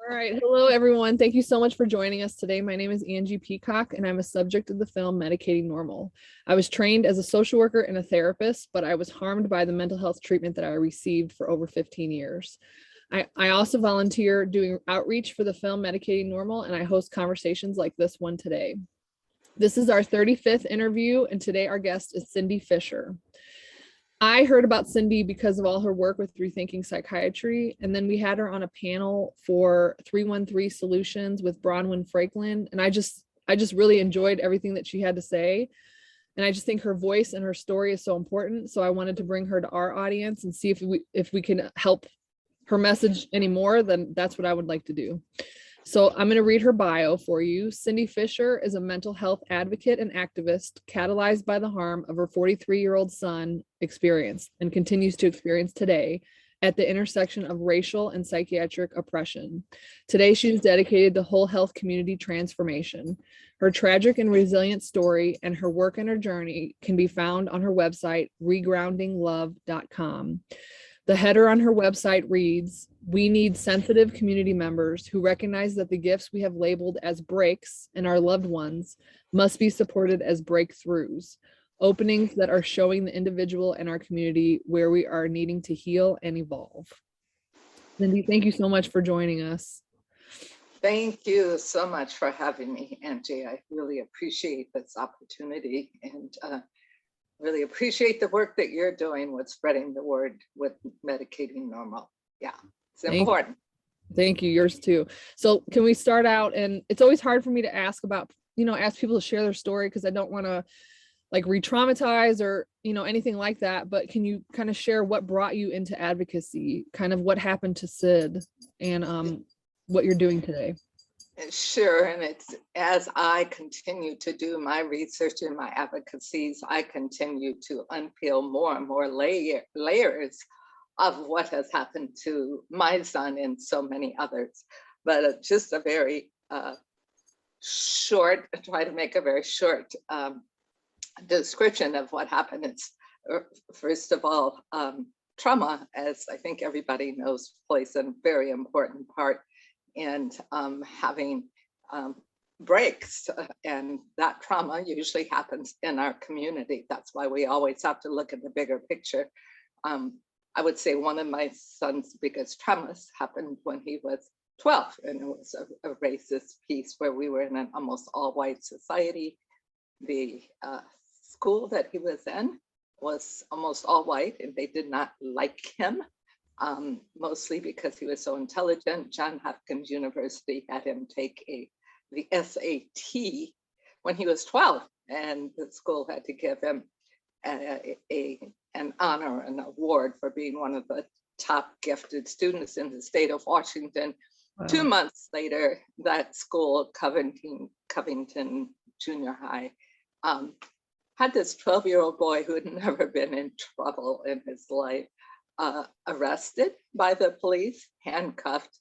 All right. Hello, everyone. Thank you so much for joining us today. My name is Angie Peacock, and I'm a subject of the film Medicating Normal. I was trained as a social worker and a therapist, but I was harmed by the mental health treatment that I received for over 15 years. I also volunteer doing outreach for the film Medicating Normal, and I host conversations like this one today. This is our 35th interview, and today our guest is Cindi Fisher. I heard about Cindi because of all her work with Rethinking Psychiatry, and then we had her on a panel for 313 Solutions with Bronwyn Franklin, and I just really enjoyed everything that she had to say, and I just think her voice and her story is so important. So I wanted to bring her to our audience and see if we can help her message anymore. Then that's what I would like to do. So I'm going to read her bio for you. Cindi Fisher is a mental health advocate and activist catalyzed by the harm of her 43-year-old son experienced and continues to experience today at the intersection of racial and psychiatric oppression. Today, she is dedicated to whole health community transformation. Her tragic and resilient story and her work and her journey can be found on her website, regroundinglove.com. The header on her website reads, "We need sensitive community members who recognize that the gifts we have labeled as breaks in our loved ones must be supported as breakthroughs, openings that are showing the individual and our community where we are needing to heal and evolve." Cindi, thank you so much for joining us. Thank you so much for having me, Angie. I really appreciate this opportunity and really appreciate the work that you're doing with spreading the word with Medicating Normal. Yeah, it's important. Thank you. Yours too. So can we start out? And it's always hard for me to ask about, ask people to share their story because I don't want to like re-traumatize or, anything like that. But can you kind of share what brought you into advocacy, kind of what happened to Sid and what you're doing today? Sure, and it's as I continue to do my research and my advocacies, I continue to unpeel more and more layers of what has happened to my son and so many others. But just a very short, try to make a very short description of what happened. It's first of all, trauma, as I think everybody knows, plays a very important part and having breaks, and that trauma usually happens in our community. That's why we always have to look at the bigger picture. I would say one of my son's biggest traumas happened when he was 12, and it was a racist piece where we were in an almost all-white society. The school that he was in was almost all white, and they did not like him. Mostly because he was so intelligent. Johns Hopkins University had him take the SAT when he was 12, and the school had to give him an honor, an award for being one of the top gifted students in the state of Washington. Wow. 2 months later, that school, Covington Junior High, had this 12-year-old boy who had never been in trouble in his life, arrested by the police, handcuffed,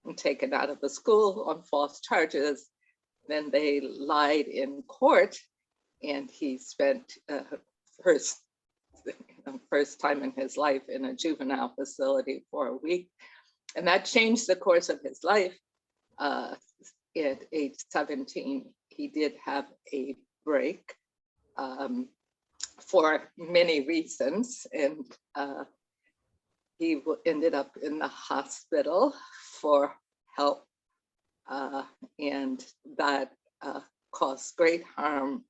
and taken out of the school on false charges. Then they lied in court, and he spent first time in his life in a juvenile facility for a week. And that changed the course of his life. At age 17, he did have a break for many reasons. And he ended up in the hospital for help, and that caused great harm.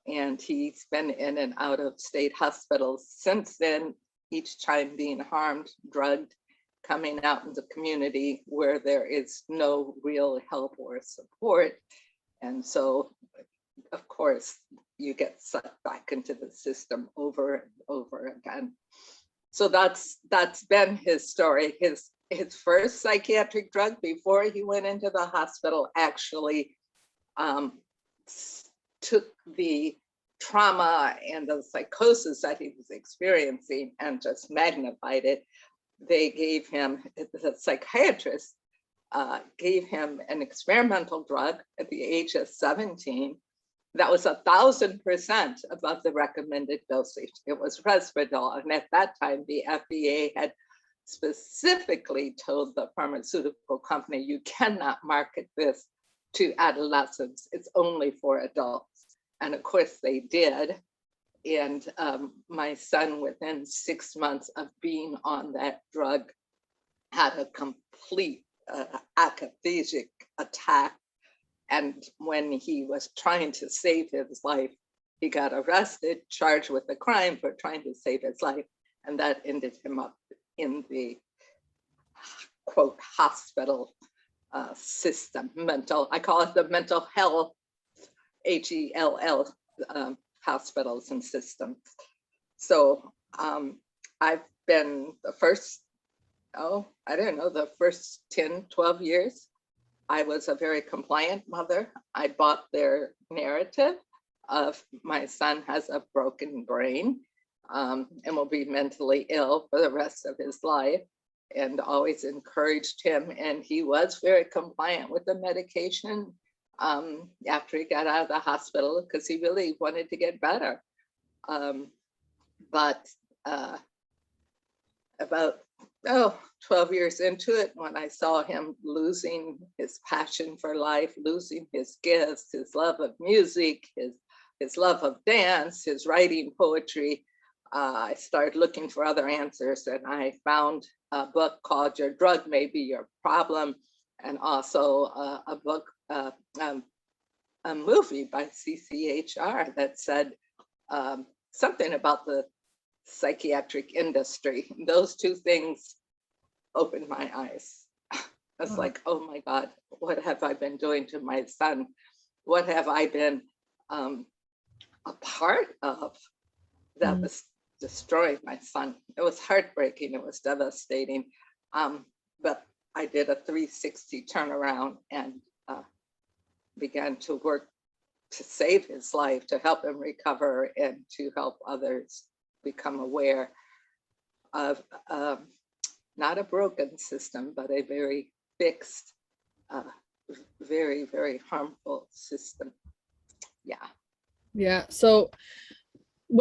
And he's been in and out of state hospitals since then, each time being harmed, drugged, coming out in the community where there is no real help or support. And so, of course, you get sucked back into the system over and over again. So that's been his story. His first psychiatric drug before he went into the hospital actually took the trauma and the psychosis that he was experiencing and just magnified it. They gave him, the psychiatrist gave him an experimental drug at the age of 17 that was 1,000% above the recommended dosage. It was Resveratrol, and at that time the FDA had specifically told the pharmaceutical company, you cannot market this to adolescents, it's only for adults. And of course they did. And my son, within 6 months of being on that drug, had a complete akathisic attack. And when he was trying to save his life, he got arrested, charged with a crime for trying to save his life. And that ended him up in the, quote, hospital system, I call it the mental health, HELL, hospitals and systems. So I've been the first, the first 10, 12 years, I was a very compliant mother. I bought their narrative of my son has a broken brain and will be mentally ill for the rest of his life, and always encouraged him. And he was very compliant with the medication after he got out of the hospital, because he really wanted to get better. But about 12 years into it, when I saw him losing his passion for life, losing his gifts, his love of music, his love of dance, his writing poetry, I started looking for other answers, and I found a book called Your Drug May Be Your Problem, and also a book, a movie by CCHR that said something about the psychiatric industry. Those two things opened my eyes. I was like, oh my God, what have I been doing to my son? What have I been a part of that was destroying my son? It was heartbreaking, it was devastating. But I did a 360 turnaround and began to work to save his life, to help him recover, and to help others become aware of not a broken system, but a very fixed, very, very harmful system. Yeah. Yeah. So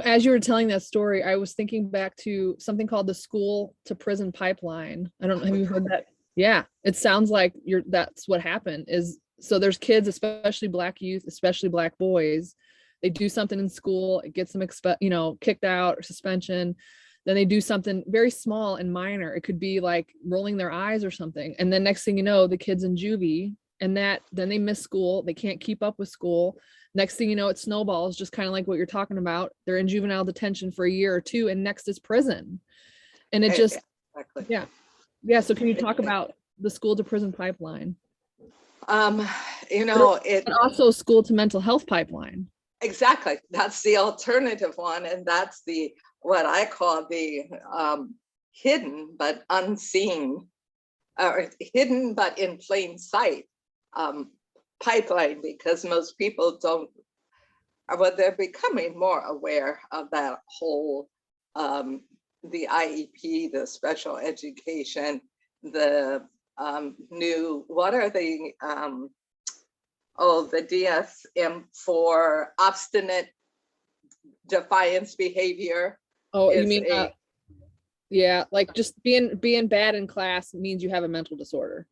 as you were telling that story, I was thinking back to something called the school to prison pipeline. I don't know, have you heard that? Yeah. It sounds like that's what happened is, so there's kids, especially Black youth, especially Black boys. They do something in school, it gets them kicked out or suspension. Then they do something very small and minor. It could be like rolling their eyes or something. And then next thing you know, the kid's in juvie, and then they miss school. They can't keep up with school. Next thing you know, it snowballs, just kind of like what you're talking about. They're in juvenile detention for a year or two, and next is prison. And it just, exactly. Yeah. So can you talk about the school to prison pipeline? And also school to mental health pipeline. Exactly. That's the alternative one. And that's what I call the hidden but unseen, or hidden but in plain sight pipeline, because most people they're becoming more aware of that whole, the IEP, the special education, the new, what are the DSM for obstinate defiance behavior. Oh, you mean yeah, like just being bad in class means you have a mental disorder.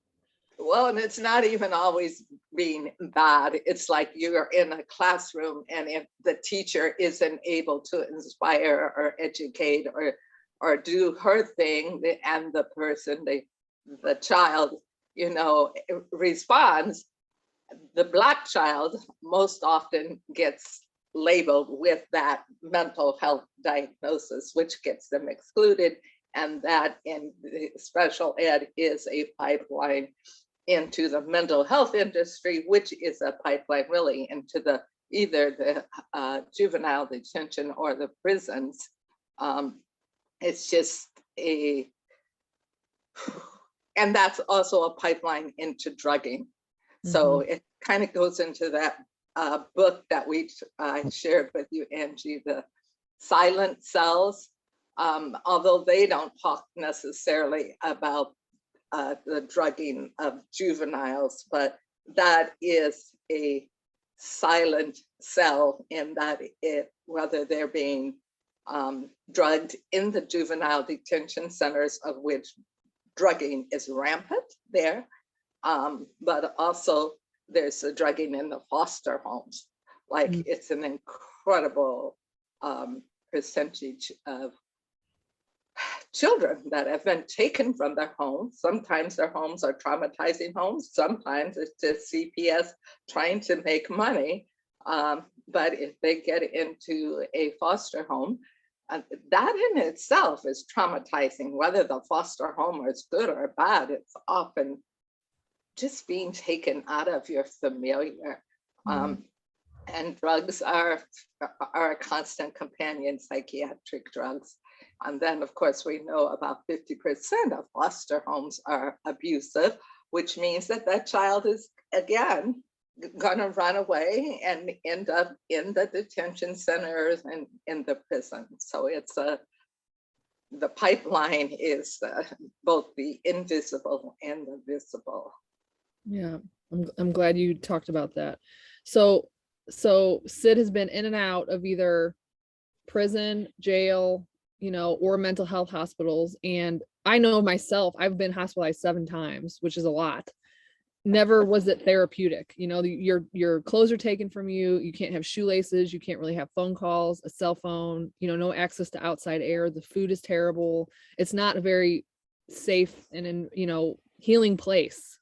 Well, and it's not even always being bad. It's like you're in a classroom, and if the teacher isn't able to inspire or educate or do her thing, and the person, the child, responds, the Black child most often gets labeled with that mental health diagnosis, which gets them excluded. And that in the special ed is a pipeline into the mental health industry, which is a pipeline really into either the juvenile detention or the prisons. It's just and that's also a pipeline into drugging. So it kind of goes into that book that I shared with you, Angie, the silent cells, although they don't talk necessarily about the drugging of juveniles, but that is a silent cell in that whether they're being drugged in the juvenile detention centers, of which drugging is rampant there, but also there's the drugging in the foster homes. Like it's an incredible percentage of children that have been taken from their homes. Sometimes their homes are traumatizing homes. Sometimes it's just CPS trying to make money. But if they get into a foster home, that in itself is traumatizing. Whether the foster home is good or bad, it's often just being taken out of your familiar. And drugs are a constant companion, psychiatric drugs. And then, of course, we know about 50% of foster homes are abusive, which means that that child is, again, gonna run away and end up in the detention centers and in the prison. So it's the pipeline is both the invisible and the visible. Yeah, I'm glad you talked about that. So Sid has been in and out of either prison, jail, or mental health hospitals. And I know myself, I've been hospitalized 7 times, which is a lot. Never was it therapeutic. Your clothes are taken from you. You can't have shoelaces. You can't really have phone calls, a cell phone, no access to outside air. The food is terrible. It's not a very safe and healing place.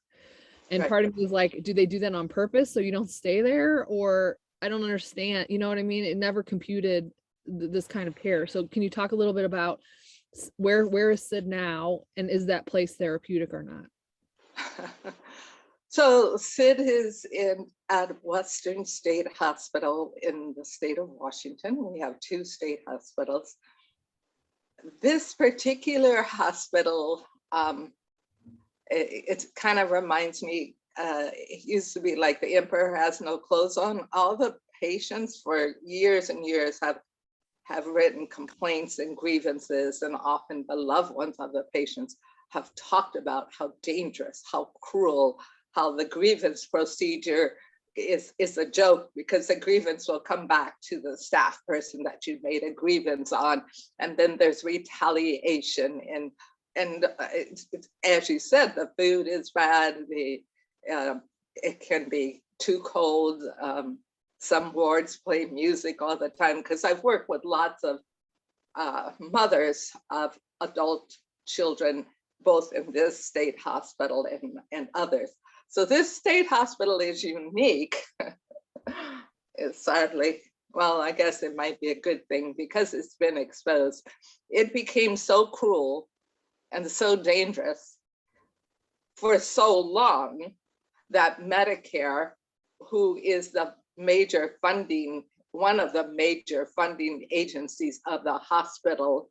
And Right. part of me is like, do they do that on purpose so you don't stay there? Or I don't understand. You know what I mean? It never computed this kind of care. So can you talk a little bit about where is Sid now, and is that place therapeutic or not? So Sid is at Western State Hospital in the state of Washington. We have 2 state hospitals. This particular hospital, it kind of reminds me, it used to be like the emperor has no clothes on. All the patients for years and years have written complaints and grievances, and often the loved ones of the patients have talked about how dangerous, how cruel, how the grievance procedure is a joke, because the grievance will come back to the staff person that you made a grievance on, and then there's retaliation. And it's, as you said, the food is bad. It can be too cold. Some wards play music all the time, because I've worked with lots of mothers of adult children, both in this state hospital and others. So this state hospital is unique. It's sadly, well, I guess it might be a good thing, because it's been exposed. It became so cruel and so dangerous for so long that Medicare, who is the major funding, one of the major funding agencies of the hospital,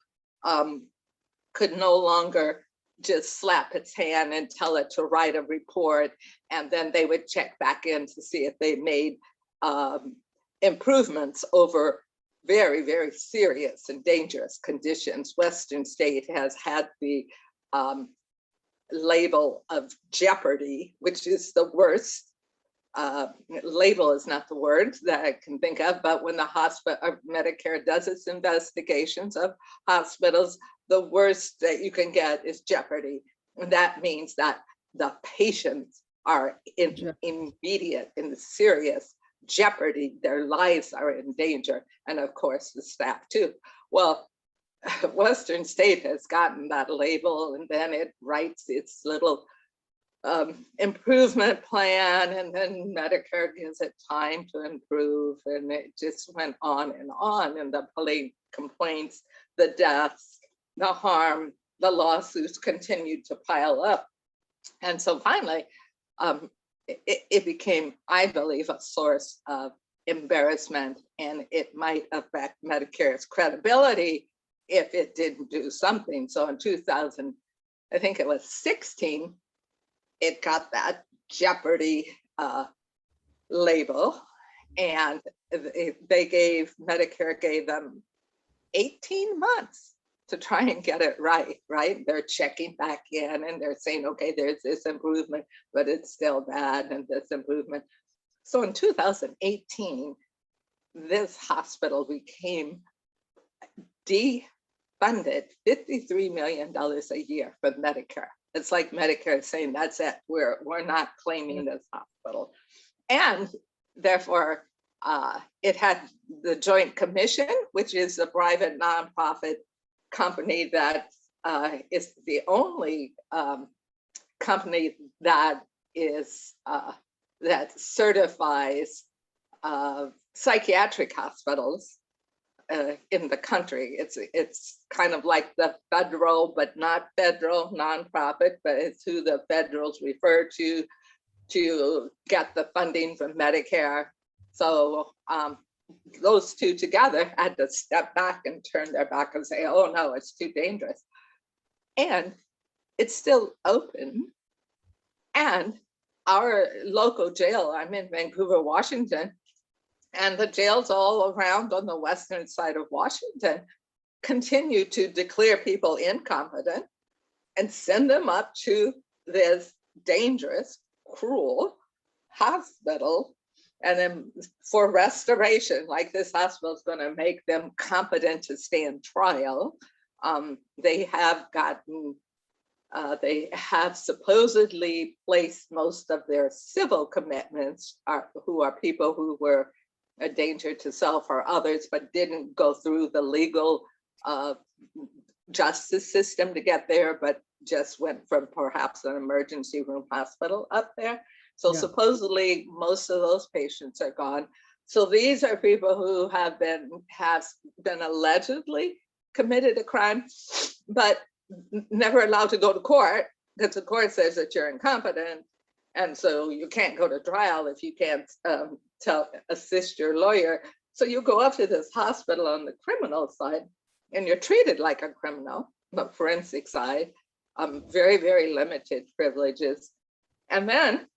could no longer just slap its hand and tell it to write a report, and then they would check back in to see if they made improvements over very, very serious and dangerous conditions. Western State has had the label of jeopardy, which is the worst. Label is not the word that I can think of, but when the hospital, Medicare does its investigations of hospitals, the worst that you can get is jeopardy. And that means that the patients are in immediate and serious jeopardy. Their lives are in danger. And of course, the staff too. Well, Western State has gotten that label, and then it writes its little improvement plan, and then Medicare gives it time to improve, and it just went on, and the complaints, the deaths, the harm, the lawsuits continued to pile up. And so finally, it became, I believe, a source of embarrassment, and it might affect Medicare's credibility if it didn't do something. So in 2000, I think it was 16, it got that jeopardy label, and Medicare gave them 18 months to try and get it right. They're checking back in and they're saying, okay, there's this improvement, but it's still bad, and this improvement. So in 2018, this hospital became defunded $53 million a year for Medicare. It's like Medicare saying, that's it, we're not claiming this hospital. And therefore, it had the Joint Commission, which is a private nonprofit company that is the only company that is that certifies psychiatric hospitals in the country. It's kind of like the federal, but not federal nonprofit, but it's who the federals refer to get the funding from Medicare. So those two together had to step back and turn their back and say, oh no, it's too dangerous. And it's still open. And our local jail, I'm in Vancouver, Washington, and the jails all around on the western side of Washington continue to declare people incompetent and send them up to this dangerous, cruel hospital. And then for restoration, like this hospital is going to make them competent to stand trial. They have supposedly placed most of their civil commitments, who are people who were a danger to self or others, but didn't go through the legal justice system to get there, but just went from perhaps an emergency room hospital up there. So yeah. Supposedly most of those patients are gone. So these are people who have been allegedly committed a crime, but never allowed to go to court because the court says that you're incompetent. And so you can't go to trial if you can't assist your lawyer. So you go up to this hospital on the criminal side and you're treated like a criminal, the forensic side, very, very limited privileges. And then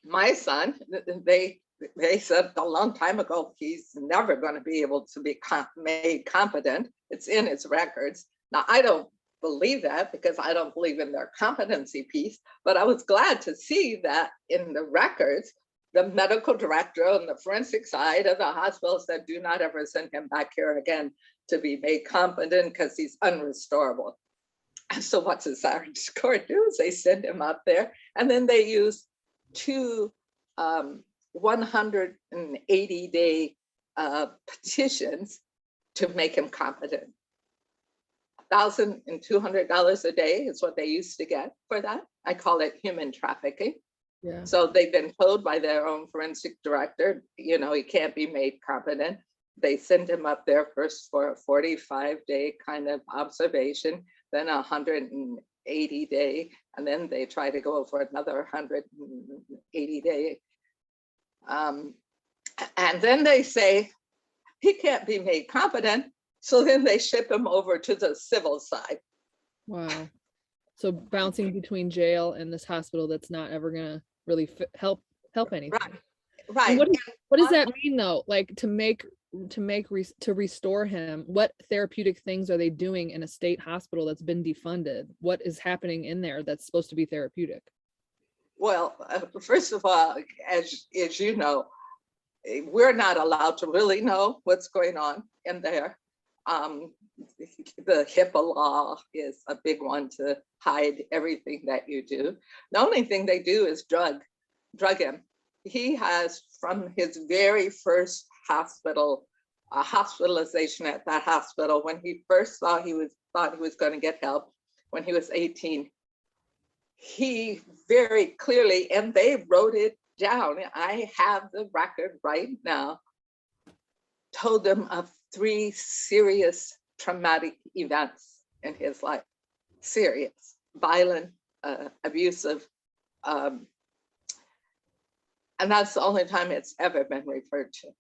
my son, they said a long time ago, he's never going to be able to be made competent. It's in his records. Now, I don't believe that because I don't believe in their competency piece, but I was glad to see that in the records, the medical director on the forensic side of the hospital said, do not ever send him back here again to be made competent because he's unrestorable. And so what does our court do is they send him up there and then they use two 180-day petitions to make him competent. $1,200 a day is what they used to get for that. I call it human trafficking. Yeah. So they've been told by their own forensic director, you know, he can't be made competent. They send him up there first for a 45-day kind of observation, then 180-day, and then they try to go for another 180-day. And then they say, he can't be made competent. So then they ship him over to the civil side. Wow. So bouncing between jail and this hospital that's not ever gonna really help anything. Right. What does that mean though? Like to restore him, what therapeutic things are they doing in a state hospital that's been defunded? What is happening in there that's supposed to be therapeutic? Well, first of all, as you know, we're not allowed to really know what's going on in there. The HIPAA law is a big one to hide everything that you do. The only thing they do is drug him. He has, from his very first hospitalization at that hospital, when he first thought he was going to get help when he was 18, he very clearly, and they wrote it down, I have the record right now, told them of 3 serious traumatic events in his life. Serious, violent, abusive. And that's the only time it's ever been referred to.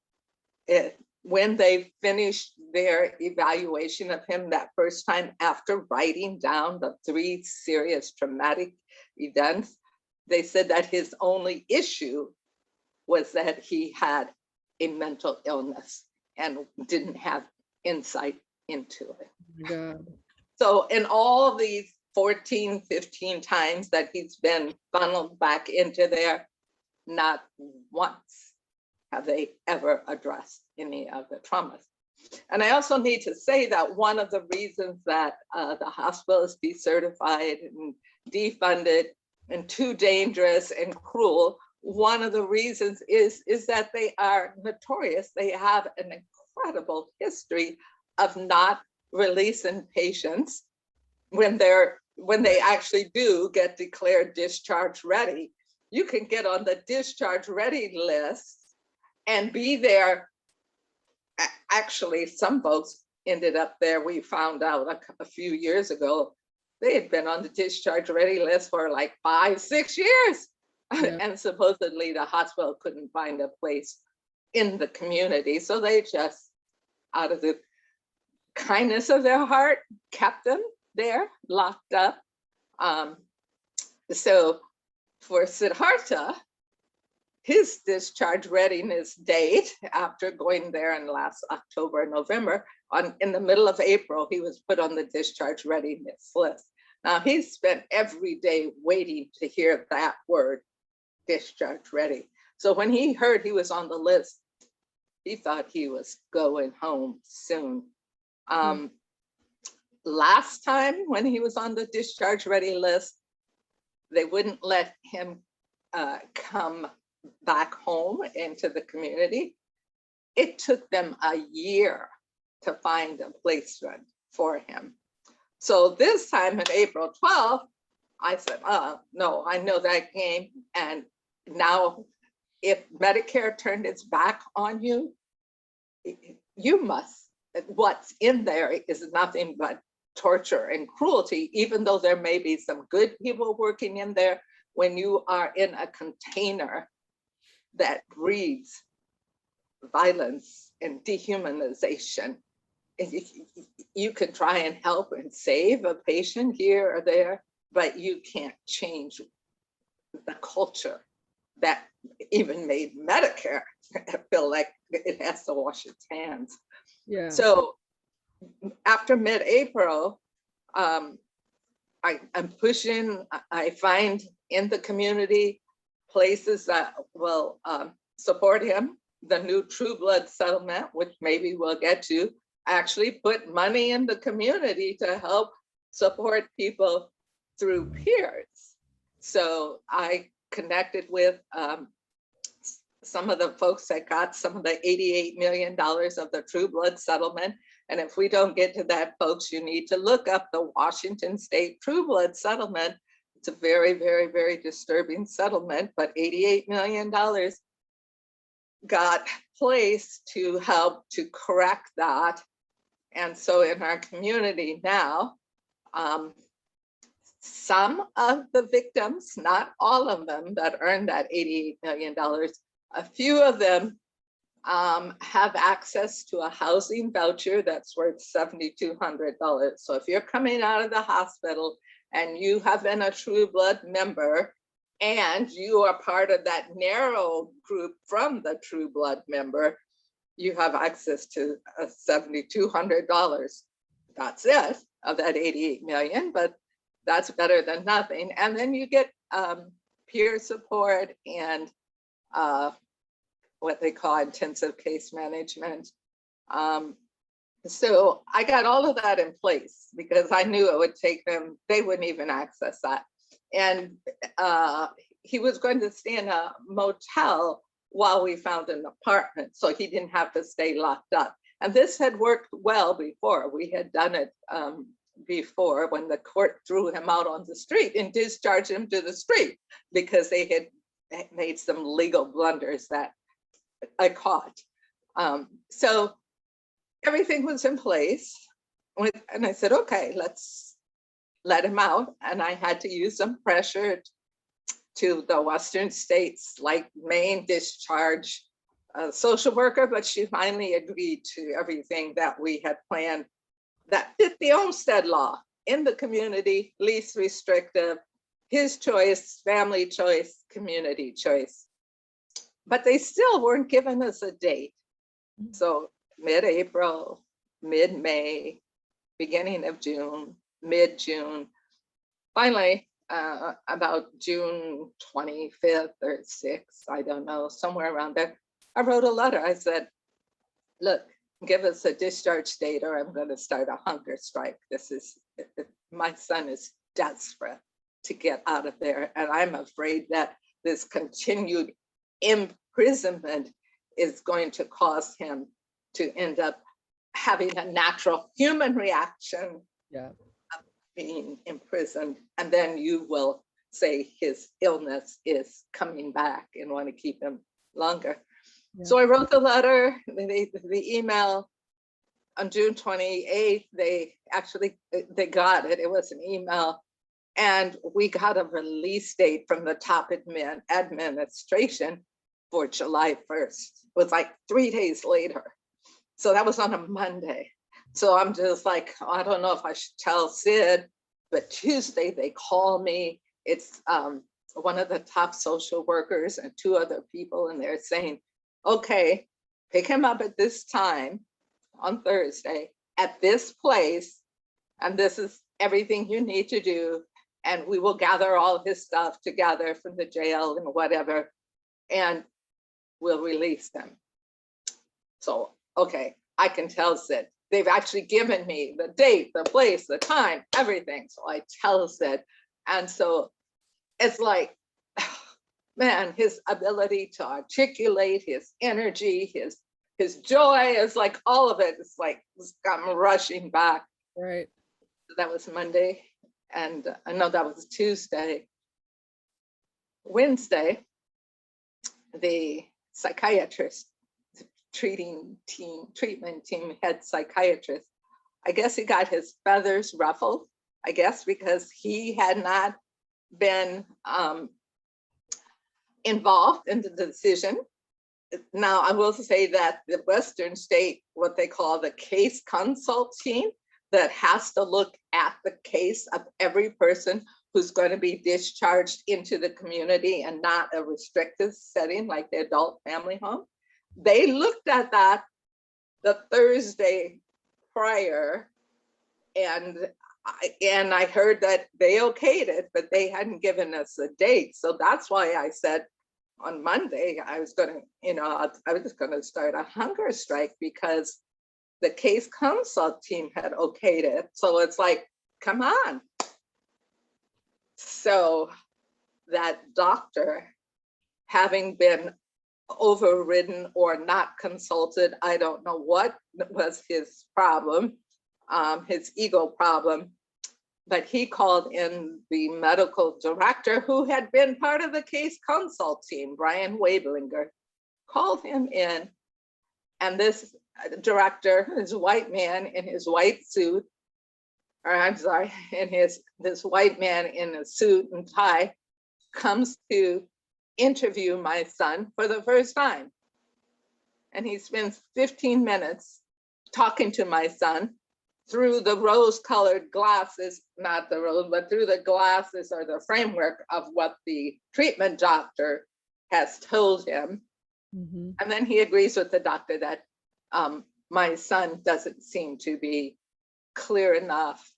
When they finished their evaluation of him that first time after writing down the 3 serious traumatic events, they said that his only issue was that he had a mental illness and didn't have insight into it. Oh my God. So in all these 14, 15 times that he's been funneled back into there, not once have they ever addressed any of the traumas. And I also need to say that one of the reasons that the hospital is decertified and defunded and too dangerous and cruel, one of the reasons is that they are notorious. They have an incredible history of not releasing patients when they actually do get declared discharge ready. You can get on the discharge ready list and be there. Actually, some folks ended up there. We found out a few years ago, they had been on the discharge ready list for like 5-6 years. Yeah. And supposedly the hospital couldn't find a place in the community. So they just, out of the kindness of their heart, kept them there, locked up. So for Siddhartha, his discharge readiness date, after going there in last October, November, in the middle of April, he was put on the discharge readiness list. Now he spent every day waiting to hear that word, discharge ready. So when he heard he was on the list, he thought he was going home soon. Last time when he was on the discharge ready list, they wouldn't let him come back home into the community. It took them a year to find a placement for him. So this time on April 12th, I said, no, I know that game. And now if Medicare turned its back on you, you must, what's in there is nothing but torture and cruelty, even though there may be some good people working in there. When you are in a container that breeds violence and dehumanization, you can try and help and save a patient here or there, but you can't change the culture that even made Medicare feel like it has to wash its hands. Yeah. So after mid-April, I'm pushing. I find in the community places that will support him. The new True Blood settlement, which maybe we'll get to, actually put money in the community to help support people through peers. So I connected with some of the folks that got some of the $88 million of the True Blood settlement. And if we don't get to that, folks, you need to look up the Washington State True Blood settlement. It's a very, very, very disturbing settlement, but $88 million got placed to help to correct that. And so in our community now, some of the victims, not all of them that earned that $88 million, a few of them have access to a housing voucher that's worth $7,200. So if you're coming out of the hospital and you have been a True Blood member and you are part of that narrow group from the True Blood member, you have access to $7,200. That's it, of that 88 million, but that's better than nothing. And then you get peer support and what they call intensive case management. So I got all of that in place because I knew it would take them, they wouldn't even access that. And he was going to stay in a motel while we found an apartment, so he didn't have to stay locked up. And this had worked well before. We had done it before when the court threw him out on the street and discharged him to the street because they had made some legal blunders that I caught. So everything was in place. And I said, okay, let's let him out. And I had to use some pressure to the Western states, like Maine, discharge a social worker, but she finally agreed to everything that we had planned that fit the Olmstead law in the community, least restrictive, his choice, family choice, community choice. But they still weren't giving us a date. So mid-April, mid-May, beginning of June, mid-June, finally, about June 25th or 6th, I don't know, somewhere around there, I wrote a letter. I said, look, give us a discharge date or I'm going to start a hunger strike. My son is desperate to get out of there. And I'm afraid that this continued imprisonment is going to cause him to end up having a natural human reaction of being imprisoned. And then you will say his illness is coming back and want to keep him longer. Yeah. So I wrote the letter, the email on June 28th. They got it. It was an email. And we got a release date from the top administration for July 1st. It was like 3 days later. So that was on a Monday. So I'm just like, oh, I don't know if I should tell Sid, but Tuesday they call me. It's one of the top social workers and 2 other people, and they're saying, okay, pick him up at this time on Thursday at this place, and this is everything you need to do, and we will gather all his stuff together from the jail and whatever, and we'll release him. So, okay, I can tell Sid. They've actually given me the date, the place, the time, everything. So I tell Sid, and so it's like, man, his ability to articulate, his energy, his joy is like all of it. It's like it's come rushing back. Right. That was Monday, and I know that was Tuesday. Wednesday, the psychiatrist, the treatment team head psychiatrist, I guess he got his feathers ruffled, I guess, because he had not been involved in the decision. Now, I will say that the Western state, what they call the case consult team, that has to look at the case of every person who's going to be discharged into the community and not a restrictive setting like the adult family home. They looked at that the Thursday prior, and I heard that they okayed it, but they hadn't given us a date. So that's why I said on Monday, I was going to, I was just going to start a hunger strike because the case consult team had okayed it. So it's like, come on. So that doctor, having been overridden or not consulted, I don't know what was his problem, his ego problem, but he called in the medical director who had been part of the case consult team, Brian Wablinger, called him in, and this director, this white man in his white suit, or I'm sorry, this white man in a suit and tie comes to interview my son for the first time. And he spends 15 minutes talking to my son through the rose-colored glasses, not the rose, but through the glasses or the framework of what the treatment doctor has told him. Mm-hmm. And then he agrees with the doctor that my son doesn't seem to be clear enough,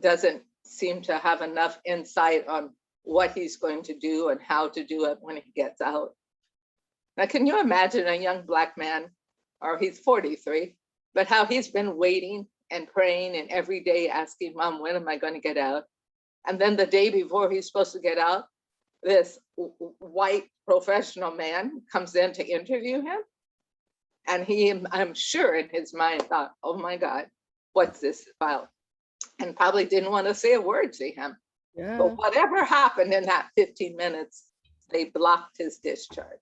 doesn't seem to have enough insight on what he's going to do and how to do it when he gets out. Now, can you imagine a young Black man, or he's 43, but how he's been waiting and praying and every day asking, Mom, when am I going to get out? And then the day before he's supposed to get out, this white professional man comes in to interview him. And he, I'm sure in his mind thought, oh my God, what's this about? And probably didn't want to say a word to him. Yeah. But whatever happened in that 15 minutes, they blocked his discharge.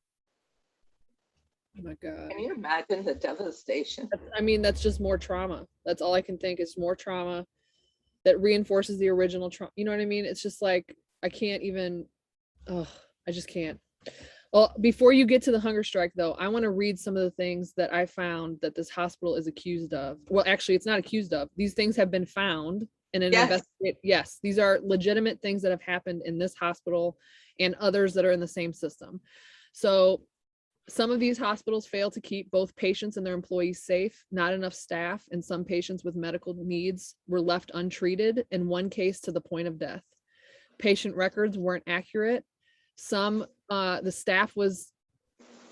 Oh my God. Can you imagine the devastation? I mean, that's just more trauma. That's all I can think is more trauma that reinforces the original trauma. You know what I mean? It's just like, I can't even, I just can't. Well, before you get to the hunger strike though, I want to read some of the things that I found that this hospital is accused of. Well, actually it's not accused of. These things have been found in an investigation. Yes, these are legitimate things that have happened in this hospital and others that are in the same system. So some of these hospitals fail to keep both patients and their employees safe, not enough staff, and some patients with medical needs were left untreated, in one case to the point of death. Patient records weren't accurate. The staff was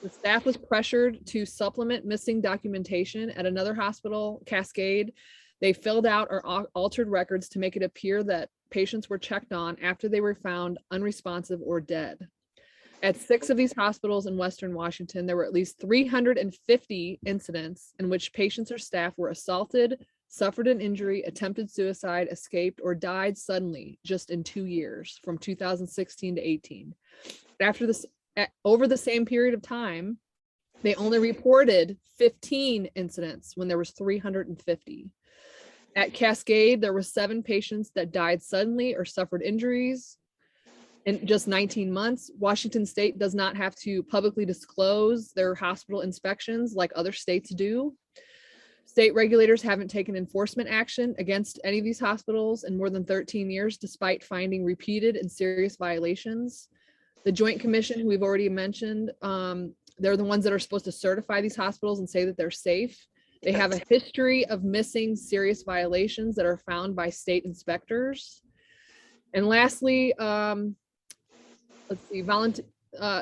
The staff was pressured to supplement missing documentation. At another hospital, Cascade, they filled out or altered records to make it appear that patients were checked on after they were found unresponsive or dead. At 6 of these hospitals in Western Washington, there were at least 350 incidents in which patients or staff were assaulted, suffered an injury, attempted suicide, escaped, or died suddenly just in 2 years, from 2016 to 18. Over the same period of time, they only reported 15 incidents when there was 350. At Cascade, there were 7 patients that died suddenly or suffered injuries in just 19 months. Washington State does not have to publicly disclose their hospital inspections like other states do. State regulators haven't taken enforcement action against any of these hospitals in more than 13 years, despite finding repeated and serious violations. The Joint Commission, who we've already mentioned, they're the ones that are supposed to certify these hospitals and say that they're safe. They have a history of missing serious violations that are found by state inspectors. And lastly, let's see,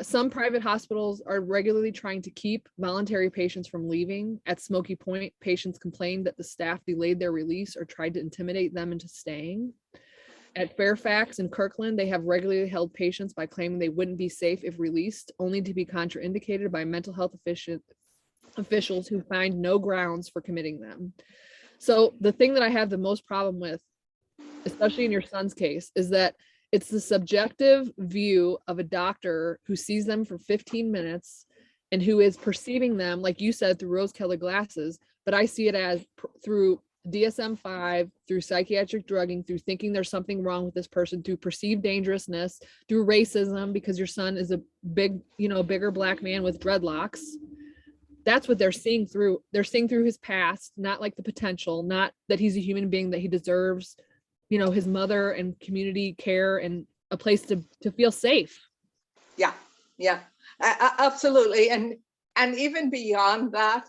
some private hospitals are regularly trying to keep voluntary patients from leaving. At Smoky Point, patients complained that the staff delayed their release or tried to intimidate them into staying. At Fairfax and Kirkland, they have regularly held patients by claiming they wouldn't be safe if released, only to be contraindicated by mental health officials who find no grounds for committing them. So the thing that I have the most problem with, especially in your son's case, is that it's the subjective view of a doctor who sees them for 15 minutes and who is perceiving them, like you said, through rose-colored glasses, but I see it as through DSM-5, through psychiatric drugging, through thinking there's something wrong with this person, through perceived dangerousness, through racism, because your son is a bigger black man with dreadlocks. That's what they're seeing through. They're seeing through his past, not like the potential, not that he's a human being, that he deserves, his mother and community care and a place to feel safe. Yeah, absolutely. And even beyond that,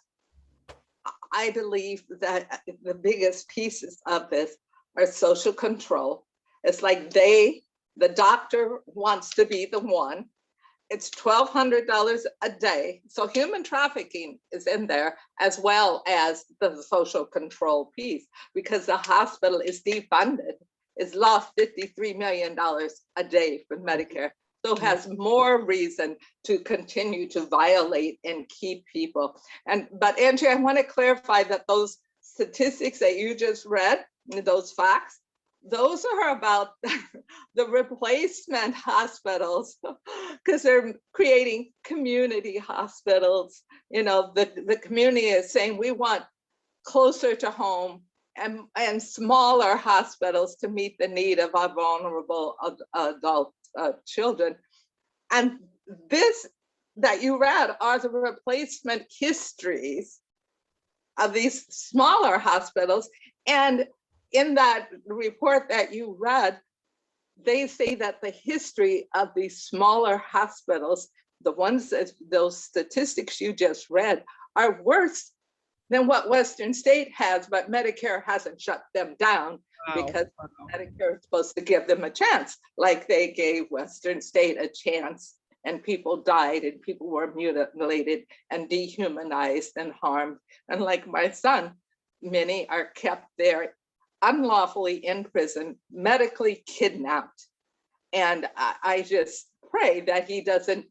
I believe that the biggest pieces of this are social control. It's like the doctor wants to be the one. It's $1,200 a day. So human trafficking is in there, as well as the social control piece, because the hospital is defunded. It's lost $53 million a day from Medicare. So has more reason to continue to violate and keep people. But Angie, I want to clarify that those statistics that you just read, those facts, those are about the replacement hospitals, because they're creating community hospitals. The community is saying we want closer to home and smaller hospitals to meet the need of our vulnerable adult children. And this that you read are the replacement histories of these smaller hospitals. And in that report that you read, they say that the history of these smaller hospitals, the ones that those statistics you just read, are worse than what Western State has, but Medicare hasn't shut them down. Wow. Because Medicare is supposed to give them a chance, like they gave Western State a chance, and people died and people were mutilated and dehumanized and harmed. And like my son, many are kept there unlawfully in prison, medically kidnapped. And I just pray that he doesn't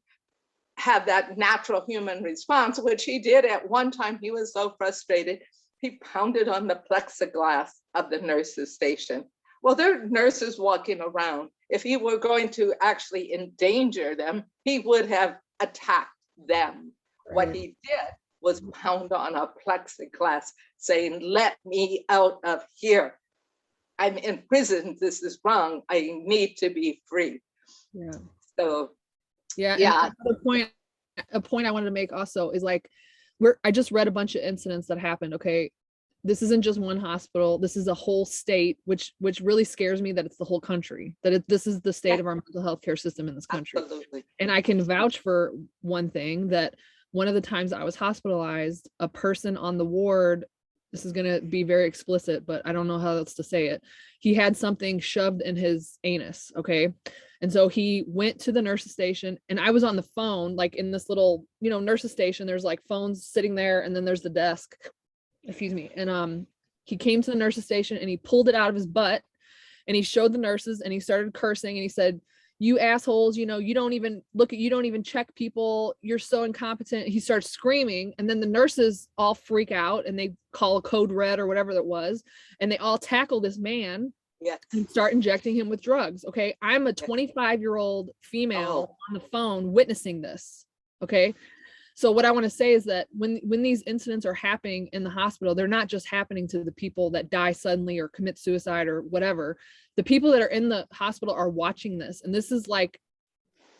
have that natural human response, which he did at one time. He was so frustrated, he pounded on the plexiglass of the nurses' station. Well, there are nurses walking around. If he were going to actually endanger them, he would have attacked them. Right. What he did was pound on a plexiglass saying, "Let me out of here. I'm in prison. This is wrong. I need to be free." Yeah. So, yeah. A point I wanted to make also is like, I just read a bunch of incidents that happened. Okay, this isn't just one hospital. This is a whole state, which really scares me that it's the whole country, that this is the state of our mental health care system in this country. Absolutely. And I can vouch for one thing, that one of the times I was hospitalized, a person on the ward, this is going to be very explicit, but I don't know how else to say it. He had something shoved in his anus. Okay. And so he went to the nurse's station, and I was on the phone, like in this little, nurse's station. There's like phones sitting there, and then there's the desk. Excuse me. And he came to the nurse's station and he pulled it out of his butt and he showed the nurses and he started cursing and he said, "You assholes, you don't even you don't even check people. You're so incompetent." He starts screaming, and then the nurses all freak out and they call a code red or whatever that was. And they all tackle this man. Yes. And start injecting him with drugs. Okay. I'm a 25-year-old female on the phone witnessing this. Okay. So what I want to say is that when these incidents are happening in the hospital, they're not just happening to the people that die suddenly or commit suicide or whatever. The people that are in the hospital are watching this. And this is like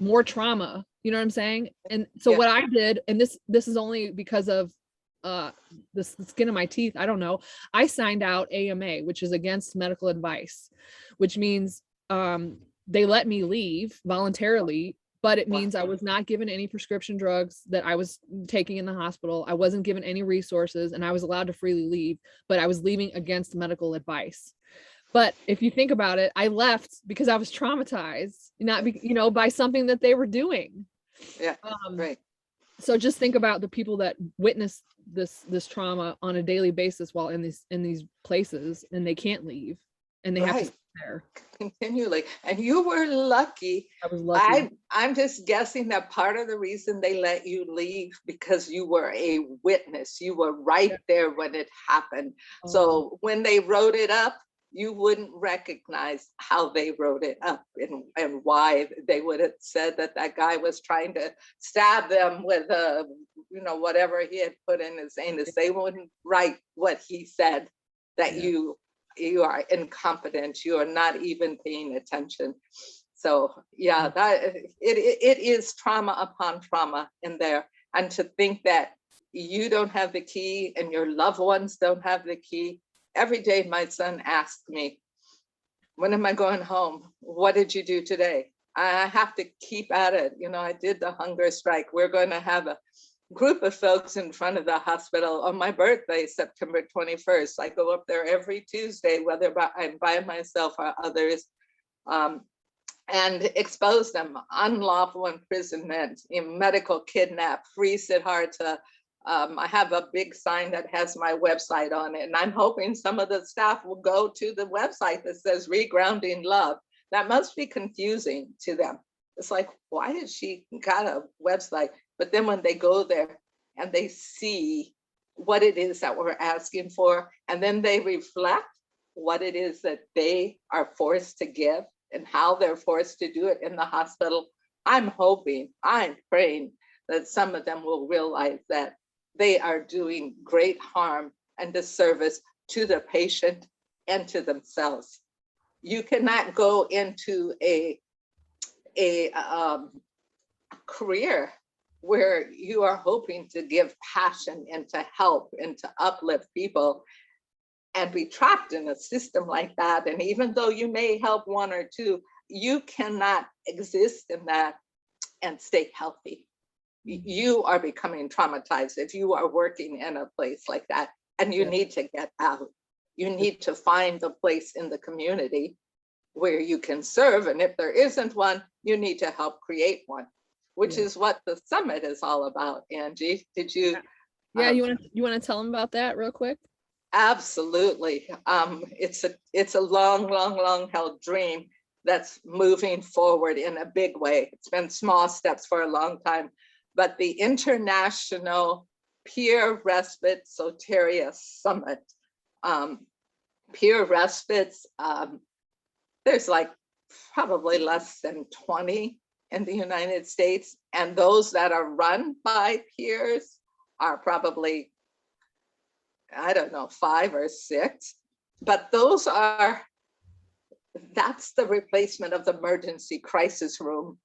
more trauma. You know what I'm saying? And so what I did, and this is only because of the skin of my teeth, I don't know. I signed out AMA, which is against medical advice, which means they let me leave voluntarily, but it means I was not given any prescription drugs that I was taking in the hospital. I wasn't given any resources, and I was allowed to freely leave, but I was leaving against medical advice. But if you think about it, I left because I was traumatized, not by something that they were doing. Yeah, right. So just think about the people that witness this trauma on a daily basis while in these places, and they can't leave, and they have to stay there continually. And you were lucky. I was lucky. I'm just guessing that part of the reason they let you leave because you were a witness. You were right there when it happened. So when they wrote it up, you wouldn't recognize how they wrote it up and why they would have said that guy was trying to stab them with whatever he had put in his anus. They wouldn't write what he said, that you are incompetent, you are not even paying attention. So that it is trauma upon trauma in there. And to think that you don't have the key and your loved ones don't have the key. Every day my son asked me, "When am I going home? What did you do today?" I have to keep at it. I did the hunger strike. We're going to have a group of folks in front of the hospital on my birthday, September 21st. I go up there every Tuesday, whether I'm by myself or others, and expose them. Unlawful imprisonment, medical kidnap, free Siddhartha. I have a big sign that has my website on it, and I'm hoping some of the staff will go to the website that says Regrounding Love. That must be confusing to them. It's like, why did she got a website? But then when they go there and they see what it is that we're asking for, and then they reflect what it is that they are forced to give and how they're forced to do it in the hospital, I'm praying that some of them will realize that they are doing great harm and disservice to the patient and to themselves. You cannot go into a career where you are hoping to give passion and to help and to uplift people and be trapped in a system like that. And even though you may help one or two, you cannot exist in that and stay healthy. You are becoming traumatized if you are working in a place like that, and you need to get out. You need to find a place in the community where you can serve. And if there isn't one, you need to help create one, which is what the summit is all about. Angie, did you? You want to tell them about that real quick? Absolutely. It's a long held dream that's moving forward in a big way. It's been small steps for a long time, but the International Peer Respite Soteria Summit, peer respites, there's like probably less than 20 in the United States, and those that are run by peers are probably, I don't know, 5 or 6, but that's the replacement of the emergency crisis room,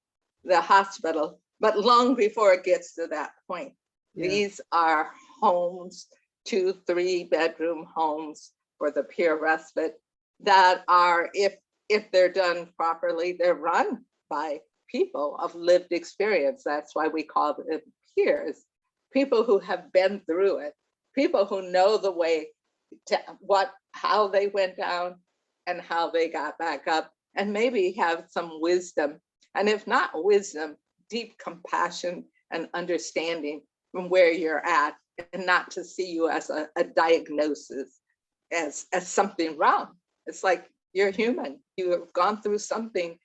the hospital. But long before it gets to that point, these are homes, 2-3 bedroom homes for the peer respite that are, if they're done properly, they're run by people of lived experience. That's why we call them peers, people who have been through it, people who know the way to how they went down and how they got back up. and maybe have some wisdom. And if not wisdom, deep compassion and understanding from where you're at, and not to see you as a diagnosis, as something wrong. It's like, you're human. You have gone through something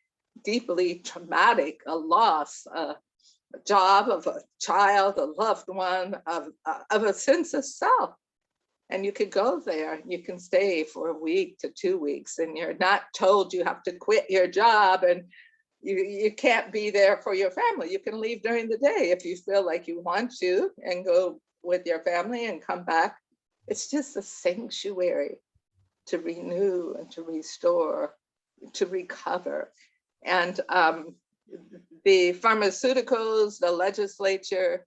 deeply traumatic, a loss, a job, of a child, a loved one, of a sense of self. And you could go there, you can stay for a week to 2 weeks, and you're not told you have to quit your job, and you can't be there for your family. You can leave during the day if you feel like you want to, and go with your family and come back. It's just a sanctuary to renew and to restore, to recover. And the pharmaceuticals, the legislature,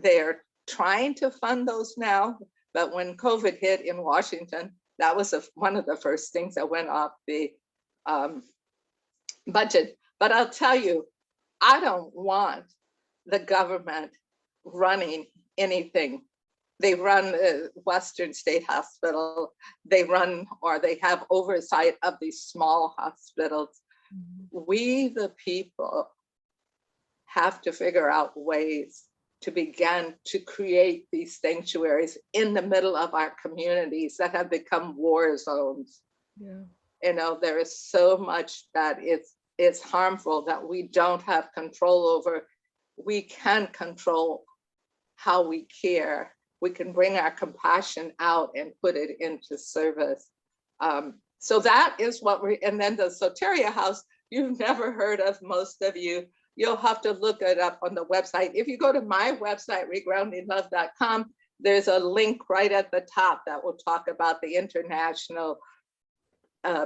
they're trying to fund those now, but when COVID hit in Washington, that was one of the first things that went off the budget. But I'll tell you, I don't want the government running anything. They run the Western State Hospital, they run, or they have oversight of these small hospitals. We, the people, have to figure out ways to begin to create these sanctuaries in the middle of our communities that have become war zones. Yeah. You know, there is so much that it's harmful that we don't have control over. We can control how we care. We can bring our compassion out and put it into service. So that is what and then the Soteria House, you've never heard of, most of you. You'll have to look it up on the website. If you go to my website, regroundinglove.com, there's a link right at the top that will talk about the International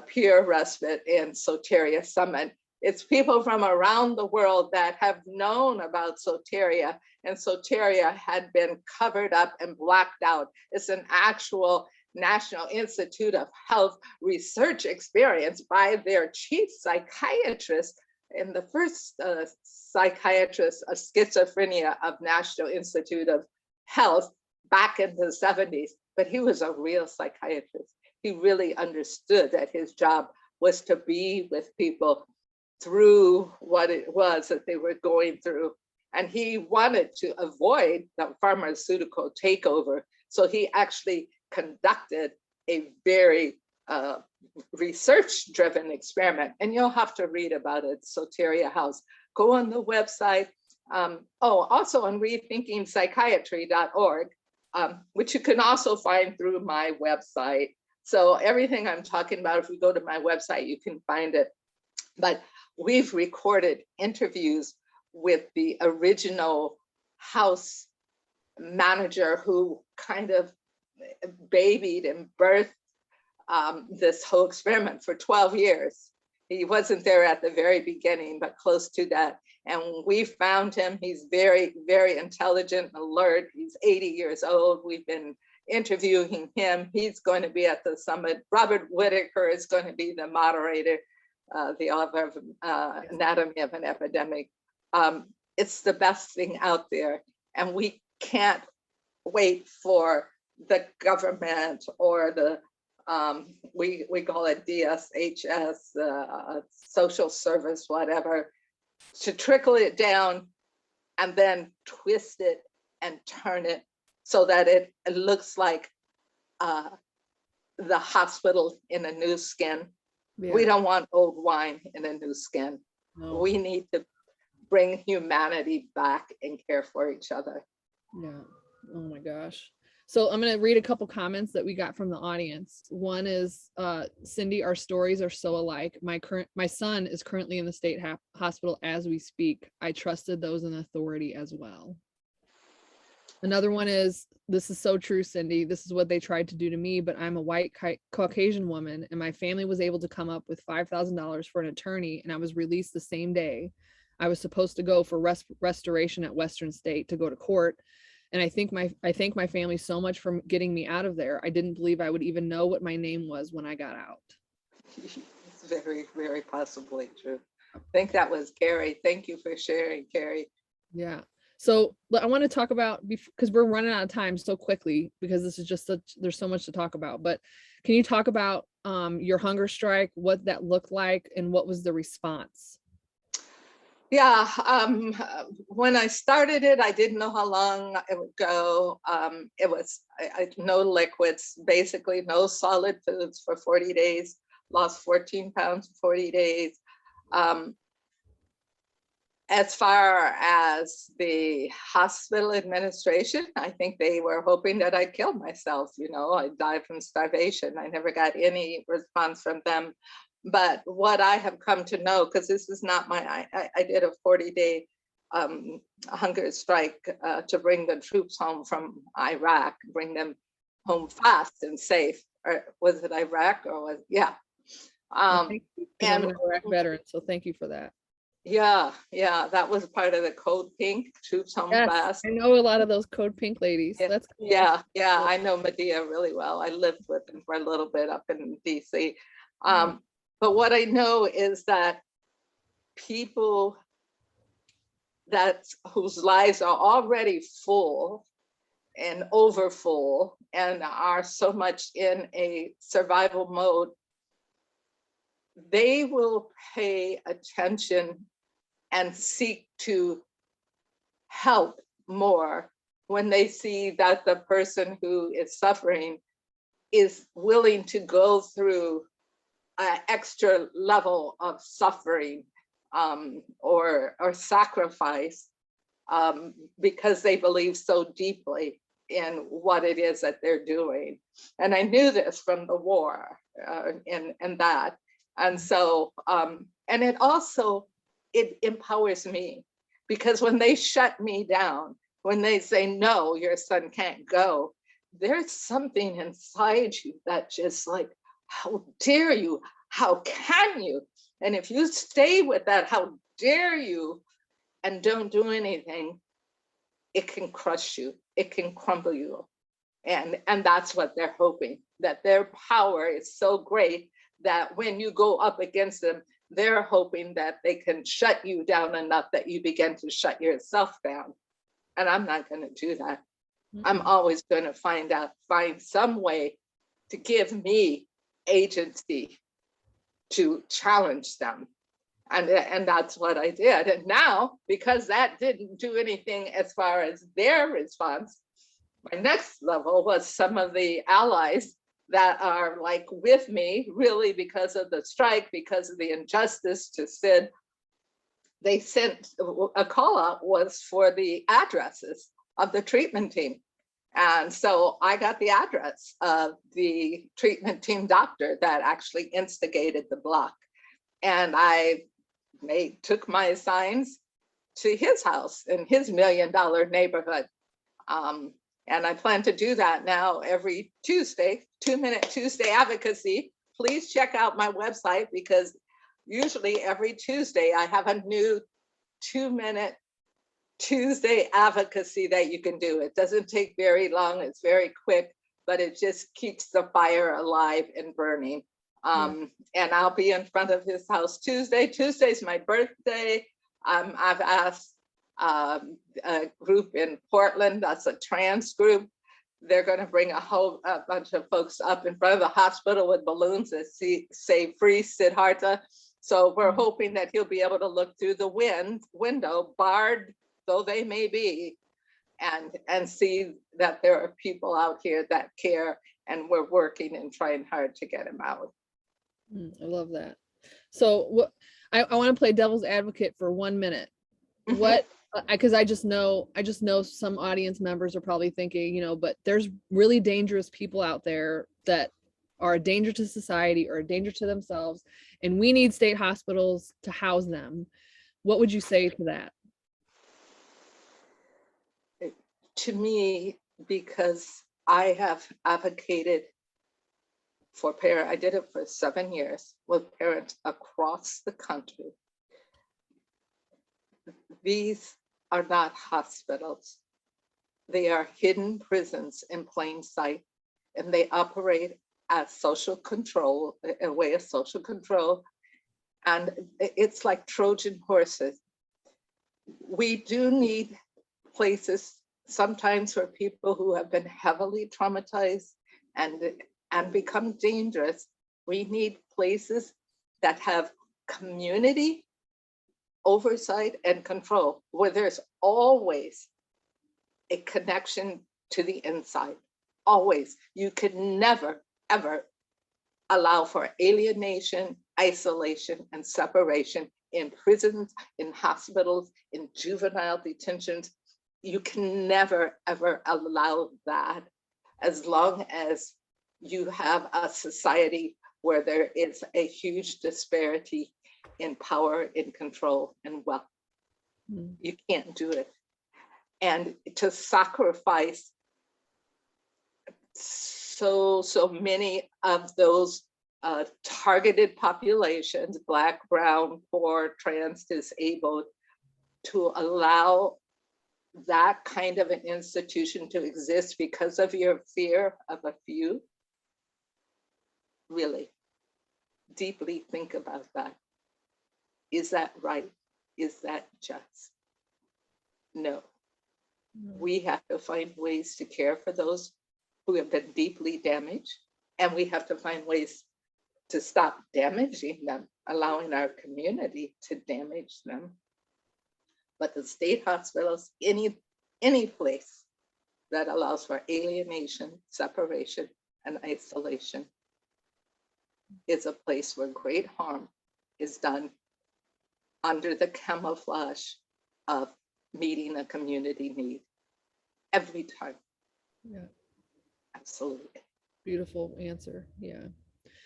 Peer Respite and Soteria Summit. It's people from around the world that have known about Soteria, and Soteria had been covered up and blacked out. It's an actual National Institute of Health research experience by their chief psychiatrist, and the first psychiatrist of schizophrenia of National Institute of Health back in the 70s. But he was a real psychiatrist. He really understood that his job was to be with people through what it was that they were going through. And he wanted to avoid the pharmaceutical takeover. So he actually conducted a very research-driven experiment. And you'll have to read about it, Soteria House. Go on the website. Also on rethinkingpsychiatry.org, which you can also find through my website. So everything I'm talking about, if you go to my website, you can find it. But we've recorded interviews with the original house manager who kind of babied and birthed this whole experiment for 12 years. He wasn't there at the very beginning, but close to that. And we found him. He's very, very intelligent, alert. He's 80 years old. We've been interviewing him. He's going to be at the summit. Robert Whitaker is going to be the moderator, the author of Anatomy of an Epidemic. It's the best thing out there. And we can't wait for the government or the we call it DSHS, social service, whatever, to trickle it down and then twist it and turn it so that it looks like the hospital in a new skin. Yeah. We don't want old wine in a new skin. No. We need to bring humanity back and care for each other. Yeah. Oh my gosh. So I'm going to read a couple comments that we got from the audience. One is, Cindi, our stories are so alike. My son is currently in the state hospital as we speak. I trusted those in authority as well. Another one is, this is so true, Cindi. This is what they tried to do to me, but I'm a white Caucasian woman, and my family was able to come up with $5,000 for an attorney, and I was released the same day. I was supposed to go for restoration at Western State to go to court. And I thank my family so much for getting me out of there. I didn't believe I would even know what my name was when I got out. It's very, very possibly true. I think that was Carrie. Thank you for sharing, Carrie. Yeah. So I want to talk about, because we're running out of time so quickly, because this is just there's so much to talk about, but can you talk about your hunger strike, what that looked like, and what was the response? Yeah, when I started it, I didn't know how long it would go. It was no liquids, basically no solid foods for 40 days, lost 14 pounds in 40 days. As far as the hospital administration, I think they were hoping that I'd kill myself. I'd die from starvation. I never got any response from them. But what I have come to know, because this is not I did a 40-day hunger strike to bring the troops home from Iraq, bring them home fast and safe. Or was it Iraq yeah. Thank you, because I'm And an Iraq veteran, so thank you for that. yeah, that was part of the Code Pink, troops home Yes, fast. I know a lot of those Code Pink ladies. Yeah, That's cool. yeah, I know Medea really well. I lived with him for a little bit up in DC. But what I know is that people whose lives are already full and overfull and are so much in a survival mode, they will pay attention and seek to help more when they see that the person who is suffering is willing to go through an extra level of suffering or sacrifice because they believe so deeply in what it is that they're doing. And I knew this from the war and that. And so, and it empowers me, because when they shut me down, when they say, no, your son can't go, there's something inside you that just like, how dare you? How can you? And if you stay with that, how dare you, and don't do anything, it can crush you. It can crumble you. And that's what they're hoping, that their power is so great that when you go up against them, they're hoping that they can shut you down enough that you begin to shut yourself down. And I'm not going to do that. I'm always going to find some way to give me agency to challenge them. And that's what I did. And now, because that didn't do anything as far as their response, my next level was some of the allies that are like with me, really, because of the strike, because of the injustice to Sid. They sent a call out was for the addresses of the treatment team. And so I got the address of the treatment team doctor that actually instigated the block. And I took my signs to his house in his $1 million neighborhood. And I plan to do that now every Tuesday, 2-Minute Tuesday Advocacy. Please check out my website, because usually every Tuesday I have a new 2-Minute Tuesday Advocacy that you can do. It doesn't take very long, it's very quick, but it just keeps the fire alive and burning. And I'll be in front of his house Tuesday. Tuesday's my birthday. I've asked a group in Portland, that's a trans group. They're going to bring a bunch of folks up in front of the hospital with balloons that say free Siddhartha. So we're hoping that he'll be able to look through the window, barred though they may be, and see that there are people out here that care, and we're working and trying hard to get him out. I love that. So what I want to play devil's advocate for 1 minute. What, because I just know some audience members are probably thinking, but there's really dangerous people out there that are a danger to society or a danger to themselves, and we need state hospitals to house them. What would you say to that? To me, because I have advocated for parents, I did it for 7 years with parents across the country. These are not hospitals. They are hidden prisons in plain sight, and they operate as social control, a way of social control. And it's like Trojan horses. We do need places sometimes for people who have been heavily traumatized and become dangerous. We need places that have community oversight and control, where there's always a connection to the inside. Always. You could never, ever allow for alienation, isolation, and separation in prisons, in hospitals, in juvenile detentions. You can never, ever allow that, as long as you have a society where there is a huge disparity in power, in control, and wealth. You can't do it. And to sacrifice so many of those targeted populations, Black, brown, poor, trans, disabled, to allow that kind of an institution to exist because of your fear of a few, really deeply think about that. Is that right? Is that just? No. We have to find ways to care for those who have been deeply damaged, and we have to find ways to stop damaging them, allowing our community to damage them. But the state hospitals, any place that allows for alienation, separation, and isolation is a place where great harm is done under the camouflage of meeting a community need. Every time. Yeah. Absolutely. Beautiful answer. Yeah.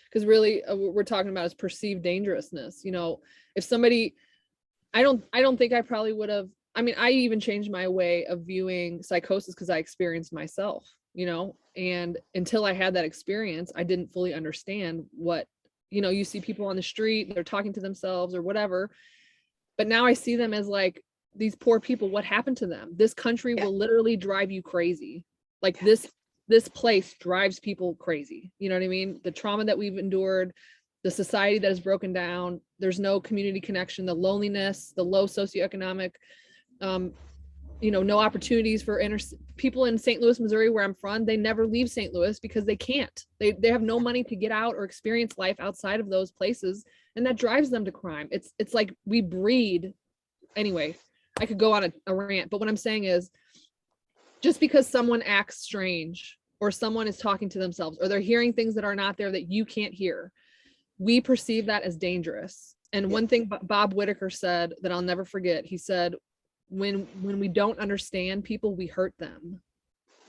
Because really what we're talking about is perceived dangerousness. You know, if somebody, I don't think I probably would have, I mean, I even changed my way of viewing psychosis because I experienced myself, you know, and until I had that experience, I didn't fully understand what, you know, you see people on the street, they're talking to themselves or whatever, but now I see them as like these poor people. What happened to them? This country will literally drive you crazy. Like this place drives people crazy. You know what I mean? The trauma that we've endured, the society that is broken down, there's no community connection, the loneliness, the low socioeconomic, you know, no opportunities for people in St. Louis, Missouri, where I'm from. They never leave St. Louis because they can't. They have no money to get out or experience life outside of those places, and that drives them to crime. It's like we breed. Anyway, I could go on a rant, but what I'm saying is, just because someone acts strange or someone is talking to themselves or they're hearing things that are not there that you can't hear, we perceive that as dangerous. And one thing Bob Whitaker said that I'll never forget, he said, when we don't understand people, we hurt them,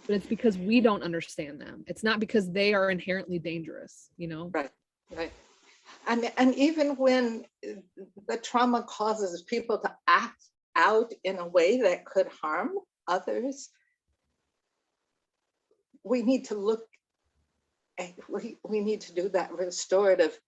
but it's because we don't understand them. It's not because they are inherently dangerous, you know? Right. And even when the trauma causes people to act out in a way that could harm others, we need to look at, we need to do that restorative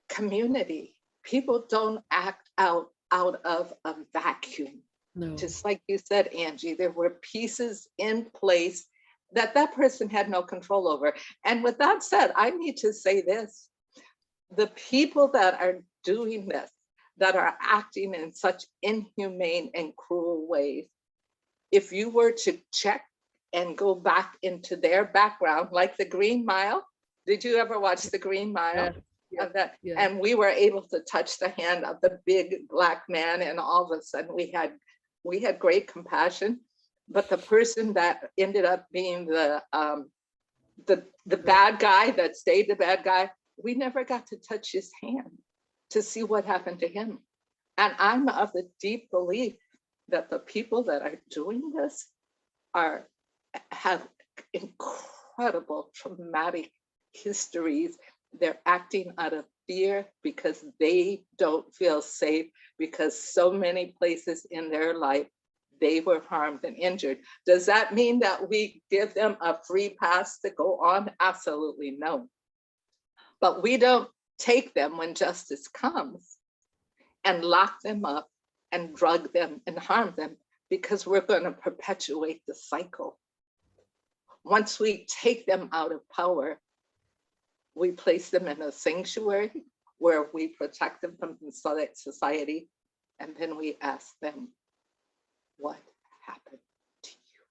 community. People don't act out of a vacuum. No. Just like you said, Angie, there were pieces in place that person had no control over. And with that said, I need to say this. The people that are doing this, that are acting in such inhumane and cruel ways, if you were to check and go back into their background, like the Green Mile, did you ever watch the Green Mile? Yeah. And we were able to touch the hand of the big Black man, and all of a sudden we had great compassion. But the person that ended up being the bad guy, that stayed the bad guy, we never got to touch his hand to see what happened to him. And I'm of the deep belief that the people that are doing this have incredible traumatic histories. They're acting out of fear because they don't feel safe, because so many places in their life they were harmed and injured. Does that mean that we give them a free pass to go on? Absolutely no. But we don't take them when justice comes and lock them up and drug them and harm them, because we're going to perpetuate the cycle. Once we take them out of power, we place them in a sanctuary where we protect them from society, and then we ask them, what happened to you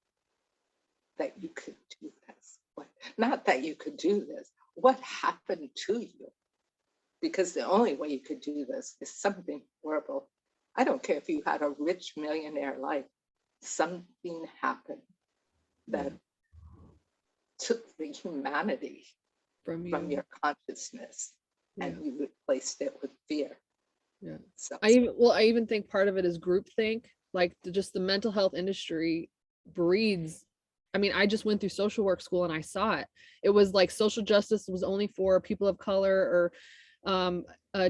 that you could do this? Not that you could do this. What happened to you? Because the only way you could do this is something horrible. I don't care if you had a rich millionaire life. Something happened that took the humanity from your consciousness and you replaced it with fear. Yeah. So I even think part of it is groupthink. Like just the mental health industry breeds. I mean, I just went through social work school and I saw it. It was like social justice was only for people of color or